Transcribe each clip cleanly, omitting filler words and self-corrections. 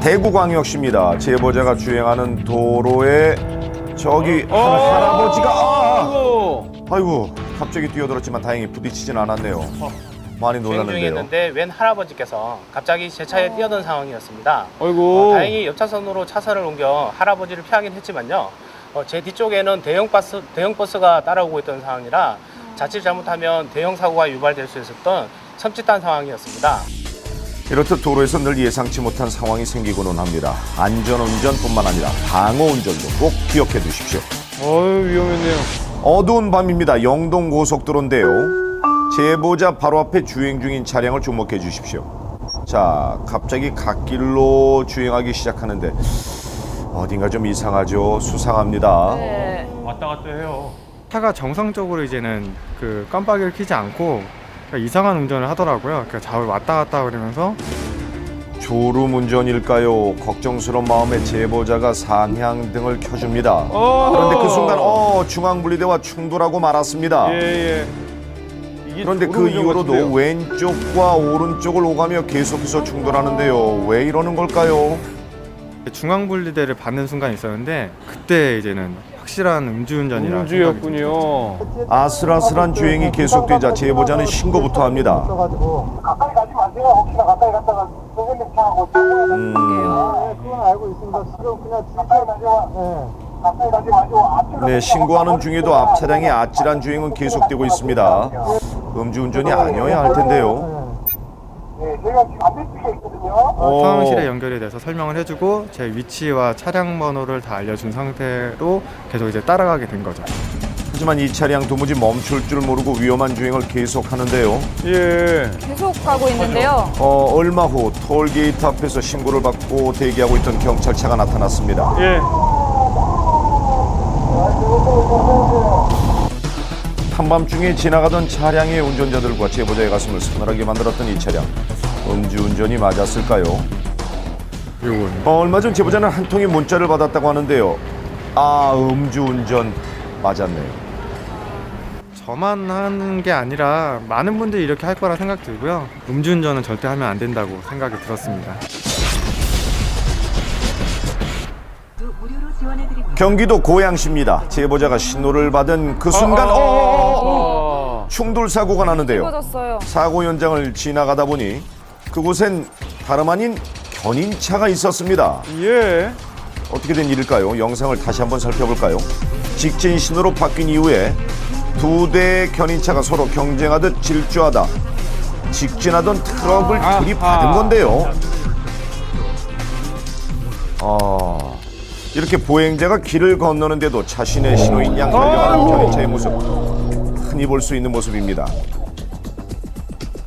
대구광역시입니다. 제보자가 주행하는 도로에 저기 할아버지가 아이고 갑자기 뛰어들었지만 다행히 부딪히진 않았네요. 많이 주행 놀랐는데요. 중이었는데 웬 할아버지께서 갑자기 제 차에 뛰어든 상황이었습니다. 아이고. 다행히 옆차선으로 차선을 옮겨 할아버지를 피하긴 했지만요. 제 뒤쪽에는 대형 버스가 따라오고 있던 상황이라 자칫 잘못하면 대형 사고가 유발될 수 있었던 섬찟한 상황이었습니다. 이렇듯 도로에서 늘 예상치 못한 상황이 생기고는 합니다. 안전운전뿐만 아니라 방어운전도 꼭 기억해 두십시오. 어휴, 위험했네요. 어두운 밤입니다. 영동고속도로인데요. 제보자 바로 앞에 주행 중인 차량을 주목해 주십시오. 자, 갑자기 갓길로 주행하기 시작하는데 어딘가 좀 이상하죠. 수상합니다. 네. 왔다 갔다 해요. 차가 정상적으로 이제는 그 깜빡이를 켜지 않고 그러니까 이상한 운전을 하더라고요. 그러니까 좌우 왔다 갔다 그러면서 졸음운전일까요? 걱정스러운 마음에 제보자가 상향등을 켜줍니다. 그런데 그 순간 중앙분리대와 충돌하고 말았습니다. 예. 그런데 그 이후로도 왼쪽과 오른쪽을 오가며 계속해서 충돌하는데요. 왜 이러는 걸까요? 중앙분리대를 받는 순간이 있었는데 그때 이제는 확실한 음주운전이라 음주였군요. 아슬아슬한 주행이 계속되자 제보자는 신고부터 합니다. 가까이 가지 마세요. 혹시나 가까이 갔다가 선생님 차하고 그건 알고 있습니다. 지금 그냥 가까이 가지 마시고 앞으로 네, 신고하는 중에도 앞 차량의 아찔한 주행은 계속되고 있습니다. 음주운전이 아니어야 할 텐데요. 네, 저희가 지금 앞에 쪽에 있거든요. 상황실에 연결이 돼서 설명을 해주고 제 위치와 차량 번호를 다 알려준 상태로 계속 이제 따라가게 된 거죠. 하지만 이 차량 도무지 멈출 줄 모르고 위험한 주행을 계속하는데요. 예. 계속 가고 있는데요. 얼마 후 톨게이트 앞에서 신고를 받고 대기하고 있던 경찰차가 나타났습니다. 예. 한밤중에 지나가던 차량의 운전자들과 제보자의 가슴을 서늘하게 만들었던 이 차량. 음주운전이 맞았을까요? 얼마 전 제보자는 한 통의 문자를 받았다고 하는데요. 음주운전 맞았네요. 저만 하는 게 아니라 많은 분들이 이렇게 할 거라 생각 들고요. 음주운전은 절대 하면 안 된다고 생각이 들었습니다. 경기도 고양시입니다. 제보자가 신호를 받은 그 순간 충돌 사고가 나는데요. 쏟아졌어요. 사고 현장을 지나가다 보니 그곳엔 다름 아닌 견인차가 있었습니다. 예. 어떻게 된 일일까요? 영상을 다시 한번 살펴볼까요? 직진 신호로 바뀐 이후에 두 대의 견인차가 서로 경쟁하듯 질주하다 직진하던 트럭을 들이받은 건데요. 이렇게 보행자가 길을 건너는데도 자신의 신호인 양 달려가는 견인차의 모습 흔히 볼 수 있는 모습입니다.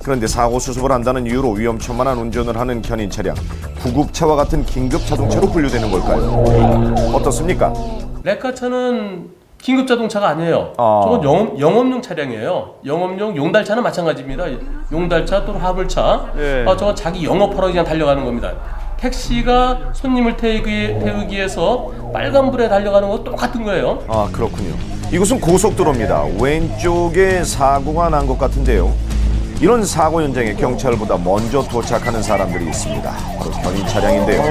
그런데 사고 수습을 한다는 이유로 위험천만한 운전을 하는 견인 차량, 구급차와 같은 긴급 자동차로 분류되는 걸까요? 어떻습니까? 레카차는 긴급 자동차가 아니에요. 저건 영업용 차량이에요. 영업용 용달차는 마찬가지입니다. 용달차 또는 화물차. 예. 저건 자기 영업하러 그냥 달려가는 겁니다. 택시가 손님을 태우기 위해서 빨간불에 달려가는 거 똑같은 거예요. 그렇군요. 이곳은 고속도로입니다. 왼쪽에 사고가 난 것 같은데요. 이런 사고 현장에 경찰보다 먼저 도착하는 사람들이 있습니다. 바로 견인 차량인데요.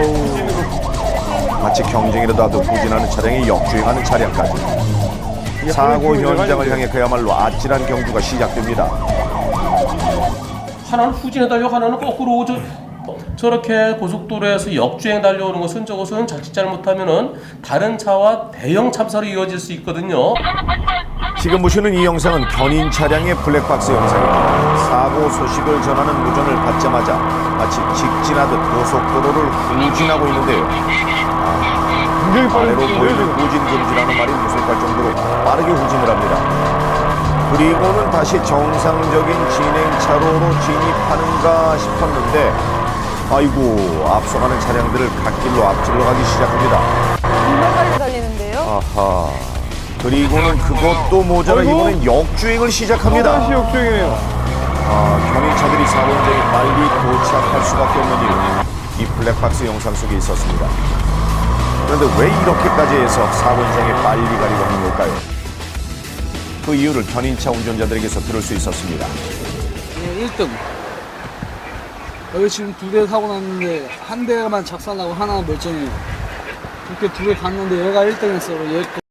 마치 경쟁이라도 하듯 후진하는 차량이 역주행하는 차량까지. 사고 현장을 향해 그야말로 아찔한 경주가 시작됩니다. 하나는 후진해 달려, 하나는 거꾸로 저렇게 고속도로에서 역주행 달려오는 것은 저것은 자칫 잘못하면은 다른 차와 대형 참사로 이어질 수 있거든요. 지금 보시는 이 영상은 견인 차량의 블랙박스 영상입니다. 사고 소식을 전하는 무전을 받자마자 마치 직진하듯 고속도로를 후진하고 있는데요. 아래로 보이는 후진 금지라는 말이 무색할 정도로 빠르게 후진을 합니다. 그리고는 다시 정상적인 진행 차로로 진입하는가 싶었는데 아이고 앞서가는 차량들을 갓길로 앞질러 가기 시작합니다. 정말 빨리 달리는데요. 그리고는 그것도 모자라 이번엔 역주행을 시작합니다. 다시 역주행이네요. 견인차들이 사고 현장에 빨리 도착할 수밖에 없는 이유, 이 블랙박스 영상 속에 있었습니다. 그런데 왜 이렇게까지 해서 사고 현장에 빨리 가려고 하는 걸까요? 그 이유를 견인차 운전자들에게서 들을 수 있었습니다. 1등 여기 지금 2대 사고 났는데 한 대만 작살나고 하나 멀쩡해요. 그렇게 2대 갔는데 얘가 1등 했어. 얘